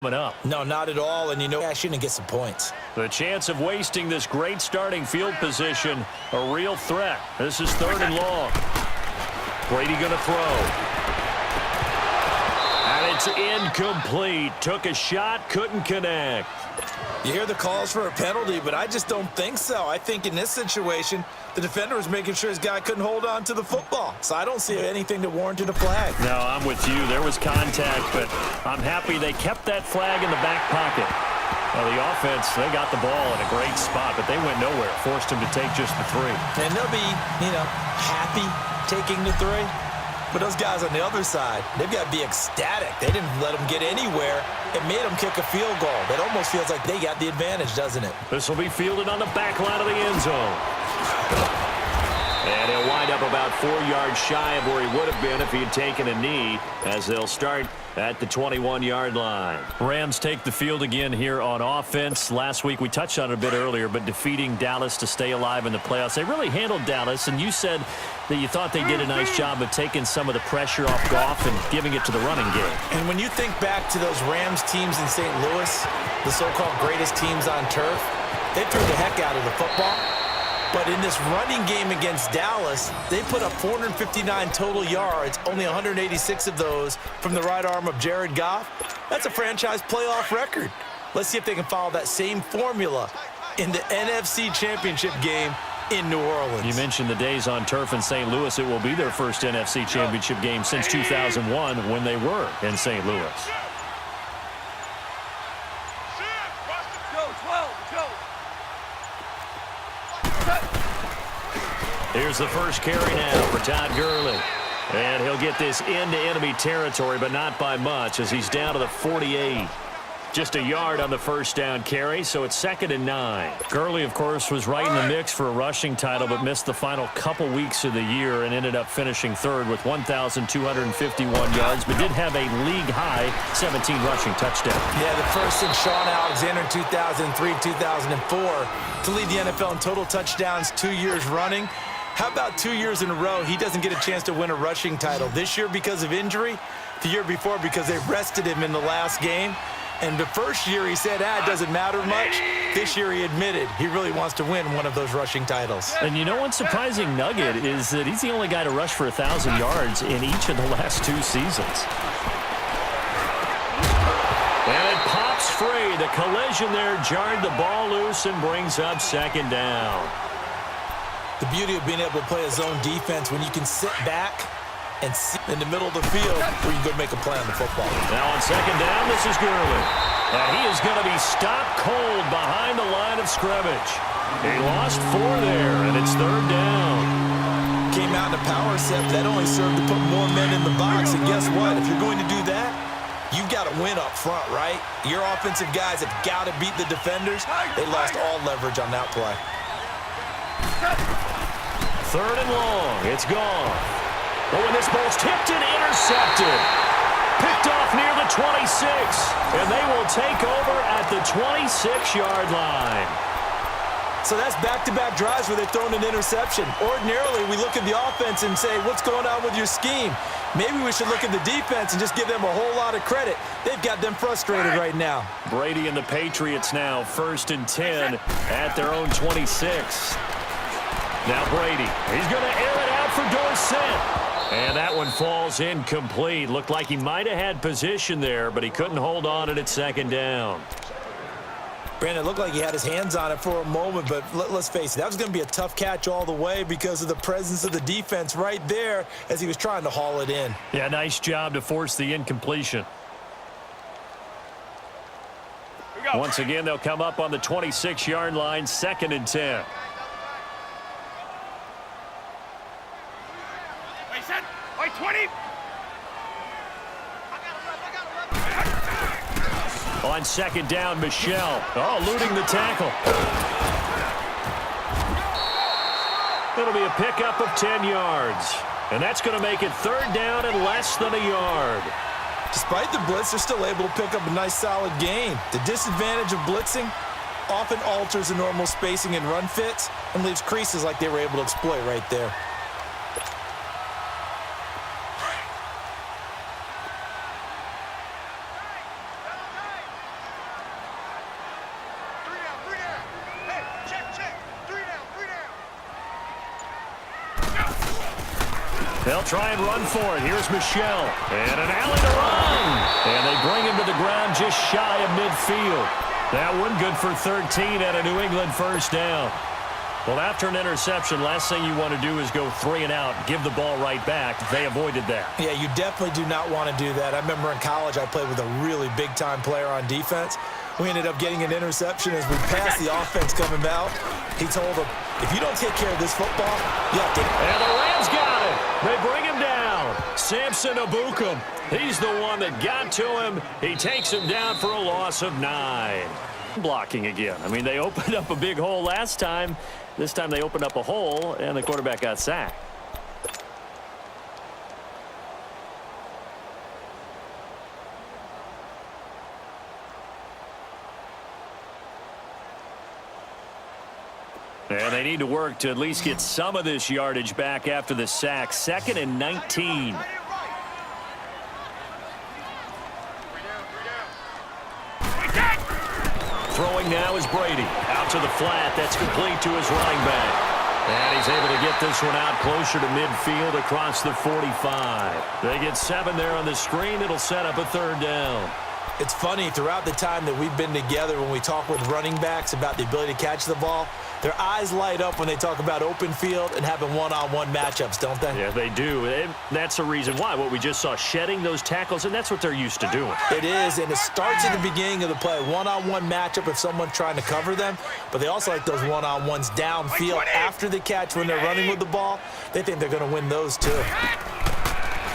Up. No, not at all, and I shouldn't get some points. The chance of wasting this great starting field position, a real threat. This is 3rd and long. Brady going to throw. And it's incomplete. Took a shot, couldn't connect. You hear the calls for a penalty, but I just don't think so. I think in this situation, the defender was making sure his guy couldn't hold on to the football. So I don't see anything that warranted a flag. No, I'm with you. There was contact, but I'm happy they kept that flag in the back pocket. Well, the offense, they got the ball in a great spot, but they went nowhere. Forced him to take just the 3. And they'll be, happy taking the 3. But those guys on the other side, they've got to be ecstatic. They didn't let them get anywhere. It made them kick a field goal. That almost feels like they got the advantage, doesn't it? This will be fielded on the back line of the end zone. And he'll wind up about 4 yards shy of where he would have been if he had taken a knee, as they'll start at the 21-yard line. Rams take the field again here on offense. Last week we touched on it a bit earlier, but defeating Dallas to stay alive in the playoffs. They really handled Dallas, and you said that you thought they did a nice job of taking some of the pressure off Goff and giving it to the running game. And when you think back to those Rams teams in St. Louis, the so-called greatest teams on turf, they threw the heck out of the football. But in this running game against Dallas, they put up 459 total yards, only 186 of those from the right arm of Jared Goff. That's a franchise playoff record. Let's see if they can follow that same formula in the NFC Championship game in New Orleans. You mentioned the days on turf in St. Louis. It will be their first NFC Championship game since 2001 when they were in St. Louis. Here's the first carry now for Todd Gurley. And he'll get this into enemy territory, but not by much, as he's down to the 48. Just a yard on the first down carry, so it's 2nd and 9. Gurley, of course, was right in the mix for a rushing title, but missed the final couple weeks of the year and ended up finishing 3rd with 1,251 yards, but did have a league-high 17 rushing touchdowns. Yeah, the first since Sean Alexander in 2003, 2004 to lead the NFL in total touchdowns 2 years running. How about 2 years in a row he doesn't get a chance to win a rushing title? This year because of injury, the year before because they rested him in the last game. And the first year he said, it doesn't matter much. This year he admitted he really wants to win one of those rushing titles. And you know one surprising nugget is that he's the only guy to rush for 1,000 yards in each of the last 2 seasons. And it pops free. The collision there jarred the ball loose and brings up 2nd down. The beauty of being able to play a zone defense when you can sit back and see in the middle of the field where you can go make a play on the football. Now on 2nd down, this is Gurley. And he is going to be stopped cold behind the line of scrimmage. He lost 4 there, and it's 3rd down. Came out in a power set, but that only served to put more men in the box. And guess what? If you're going to do that, you've got to win up front, right? Your offensive guys have got to beat the defenders. They lost all leverage on that play. 3rd and long. It's gone. But when this ball's tipped and intercepted. Picked off near the 26. And they will take over at the 26-yard line. So that's back-to-back drives where they've thrown an interception. Ordinarily, we look at the offense and say, what's going on with your scheme? Maybe we should look at the defense and just give them a whole lot of credit. They've got them frustrated right now. Brady and the Patriots now 1st and 10 at their own 26. Now Brady, he's going to air it out for Dorsett. And that one falls incomplete. Looked like he might have had position there, but he couldn't hold on it at 2nd down. Brandon, it looked like he had his hands on it for a moment, but let's face it, that was going to be a tough catch all the way because of the presence of the defense right there as he was trying to haul it in. Yeah, nice job to force the incompletion. Once again, they'll come up on the 26-yard line, 2nd and 10. Wait, 20. On 2nd down, Michelle. Oh, eluding the tackle. It'll be a pickup of 10 yards. And that's going to make it 3rd down and less than a yard. Despite the blitz, they're still able to pick up a nice, solid gain. The disadvantage of blitzing often alters the normal spacing and run fits and leaves creases like they were able to exploit right there. They'll try and run for it. Here's Michelle. And an alley to run. And they bring him to the ground just shy of midfield. That one good for 13 at a New England first down. Well, after an interception, last thing you want to do is go 3 and out, give the ball right back. They avoided that. Yeah, you definitely do not want to do that. I remember in college I played with a really big-time player on defense. We ended up getting an interception as we passed the offense coming out. He told him, if you don't take care of this football, you have to... And the Rams got it. They bring him down. Samson Abukum. He's the one that got to him. He takes him down for a loss of 9. Blocking again. I mean, they opened up a big hole last time. This time they opened up a hole, and the quarterback got sacked. And they need to work to at least get some of this yardage back after the sack. 2nd and 19. Throwing now is Brady. Out to the flat. That's complete to his running back. And he's able to get this one out closer to midfield across the 45. They get 7 there on the screen. It'll set up a 3rd down. It's funny, throughout the time that we've been together, when we talk with running backs about the ability to catch the ball, their eyes light up when they talk about open field and having one-on-one matchups, don't they? Yeah, they do. And that's the reason why. What we just saw, shedding those tackles, and that's what they're used to doing. It is, and it starts at the beginning of the play. One-on-one matchup if someone's trying to cover them, but they also like those one-on-ones downfield after the catch when they're running with the ball. They think they're going to win those too.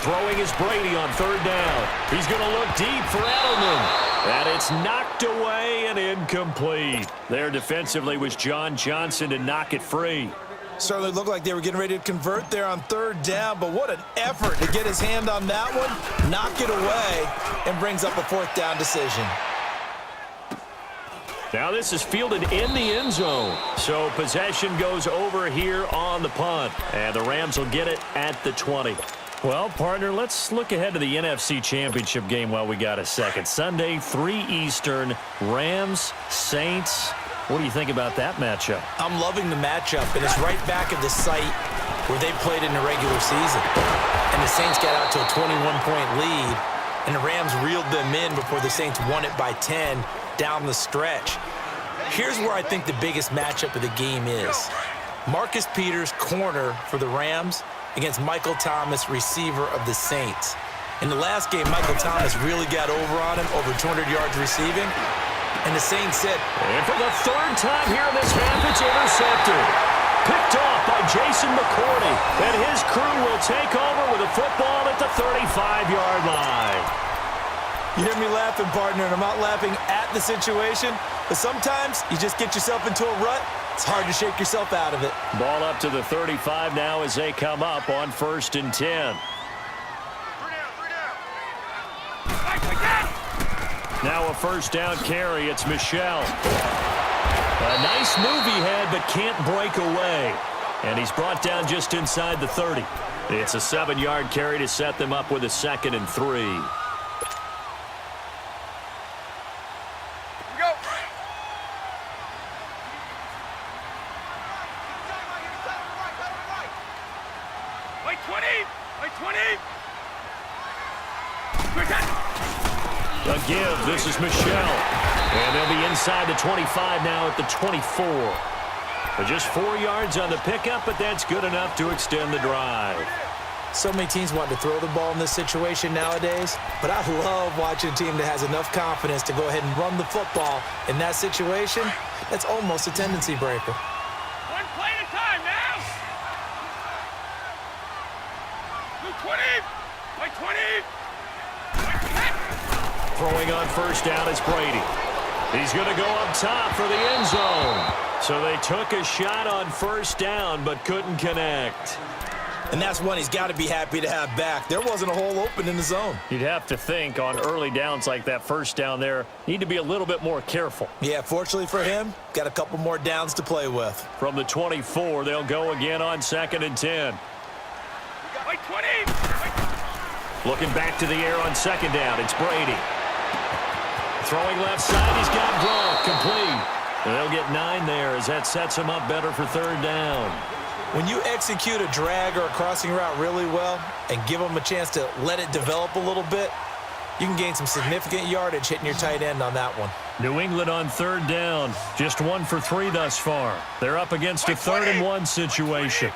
Throwing is Brady on 3rd down. He's going to look deep for Edelman. And it's knocked away and incomplete. There defensively was John Johnson to knock it free. Certainly looked like they were getting ready to convert there on 3rd down, but what an effort to get his hand on that one, knock it away, and brings up a 4th down decision. Now this is fielded in the end zone. So possession goes over here on the punt. And the Rams will get it at the 20. Well, partner, let's look ahead to the NFC Championship game while we got a second. Sunday, 3 Eastern, Rams, Saints. What do you think about that matchup? I'm loving the matchup, and it's right back at the site where they played in the regular season. And the Saints got out to a 21-point lead, and the Rams reeled them in before the Saints won it by 10 down the stretch. Here's where I think the biggest matchup of the game is. Marcus Peters, corner for the Rams, against Michael Thomas, receiver of the Saints. In the last game, Michael Thomas really got over on him, over 200 yards receiving, and the Saints said, and for the 3rd time here in this half, it's intercepted. Picked off by Jason McCourty, and his crew will take over with a football at the 35-yard line. You hear me laughing, partner, and I'm not laughing at the situation, but sometimes you just get yourself into a rut. It's hard to shake yourself out of it. Ball up to the 35 now as they come up on 1st and 10. Now a 1st down carry. It's Michelle. A nice move he had, but can't break away. And he's brought down just inside the 30. It's a 7-yard carry to set them up with a 2nd and 3. A give. This is Michelle. And they'll be inside the 25 now at the 24. But just 4 yards on the pickup, but that's good enough to extend the drive. So many teams want to throw the ball in this situation nowadays, but I love watching a team that has enough confidence to go ahead and run the football in that situation. That's almost a tendency breaker. One play at a time now. 20. By 20. Throwing on 1st down is Brady. He's going to go up top for the end zone. So they took a shot on 1st down, but couldn't connect. And that's one he's got to be happy to have back. There wasn't a hole open in the zone. You'd have to think on early downs like that 1st down there, need to be a little bit more careful. Yeah, fortunately for him, got a couple more downs to play with. From the 24, they'll go again on 2nd and 10. By 20. Looking back to the air on 2nd down, it's Brady. Throwing left side, he's got Gronk, complete. And they'll get 9 there as that sets him up better for 3rd down. When you execute a drag or a crossing route really well and give them a chance to let it develop a little bit, you can gain some significant yardage hitting your tight end on that one. New England on third down. Just 1 for 3 thus far. They're up against a 3rd and 1 situation.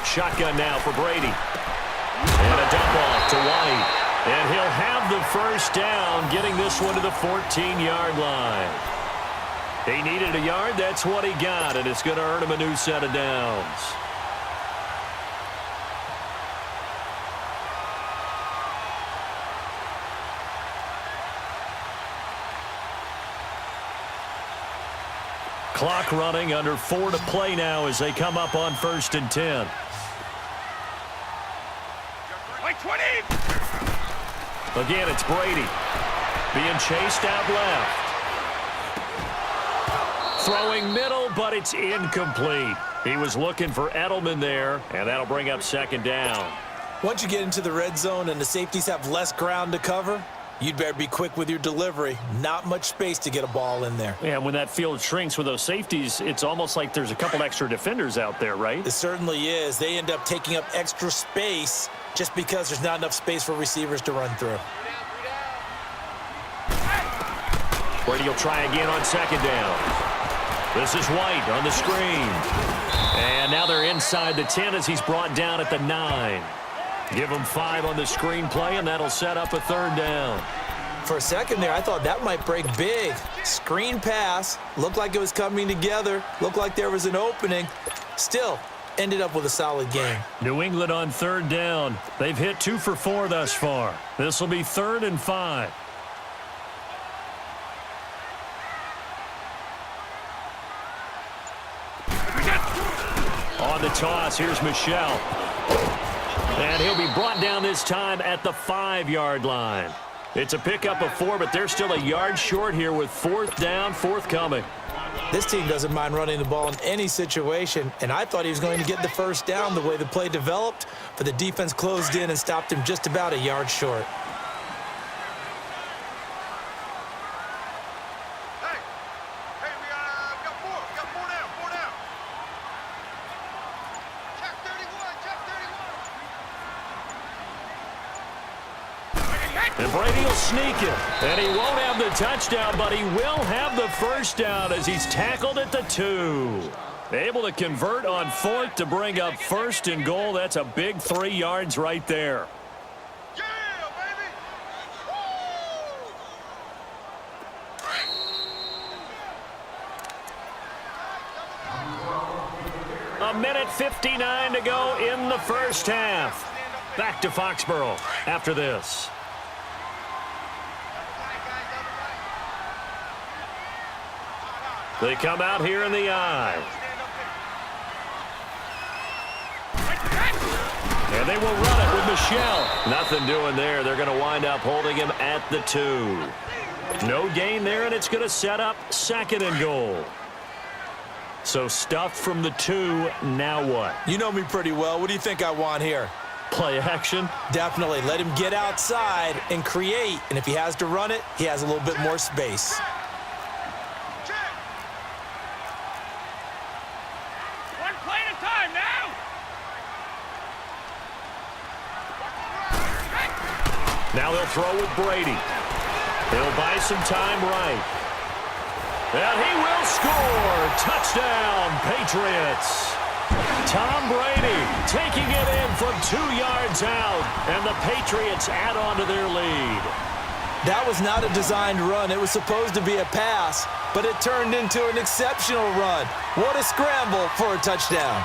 Shotgun now for Brady. And a dump off to White. And he'll have the first down, getting this one to the 14-yard line. He needed a yard. That's what he got, and it's going to earn him a new set of downs. Clock running, under 4 to play now as they come up on 1st and 10. Like 20! Again, it's Brady being chased out left. Throwing middle, but it's incomplete. He was looking for Edelman there, and that'll bring up 2nd down. Once you get into the red zone and the safeties have less ground to cover, you'd better be quick with your delivery. Not much space to get a ball in there. Yeah, when that field shrinks with those safeties, it's almost like there's a couple extra defenders out there, right? It certainly is. They end up taking up extra space just because there's not enough space for receivers to run through. Brady will try again on 2nd down. This is White on the screen. And now they're inside the 10 as he's brought down at the 9. Give him 5 on the screen play, and that'll set up a 3rd down. For a second there, I thought that might break big. Screen pass, looked like it was coming together, looked like there was an opening. Still, ended up with a solid game. New England on 3rd down. They've hit 2 for 4 thus far. This will be 3rd and 5. On the toss, here's Michel. And he'll be brought down this time at the 5-yard line. It's a pickup of 4, but they're still a yard short here with 4th down forthcoming. This team doesn't mind running the ball in any situation, and I thought he was going to get the first down the way the play developed, but the defense closed in and stopped him just about a yard short. And Brady will sneak it. And he won't have the touchdown, but he will have the first down as he's tackled at the 2. Able to convert on 4th to bring up 1st and goal. That's a big 3 yards right there. Yeah, baby! A minute 59 to go in the first half. Back to Foxborough after this. They come out here in the eye. And they will run it with Michel. Nothing doing there. They're going to wind up holding him at the 2. No gain there, and it's going to set up 2nd and goal. So stuffed from the 2, now what? You know me pretty well. What do you think I want here? Play action? Definitely. Let him get outside and create, and if he has to run it, he has a little bit more space. Now they'll throw with Brady. He'll buy some time right. And he will score. Touchdown, Patriots. Tom Brady taking it in from 2 yards out. And the Patriots add on to their lead. That was not a designed run. It was supposed to be a pass, but it turned into an exceptional run. What a scramble for a touchdown.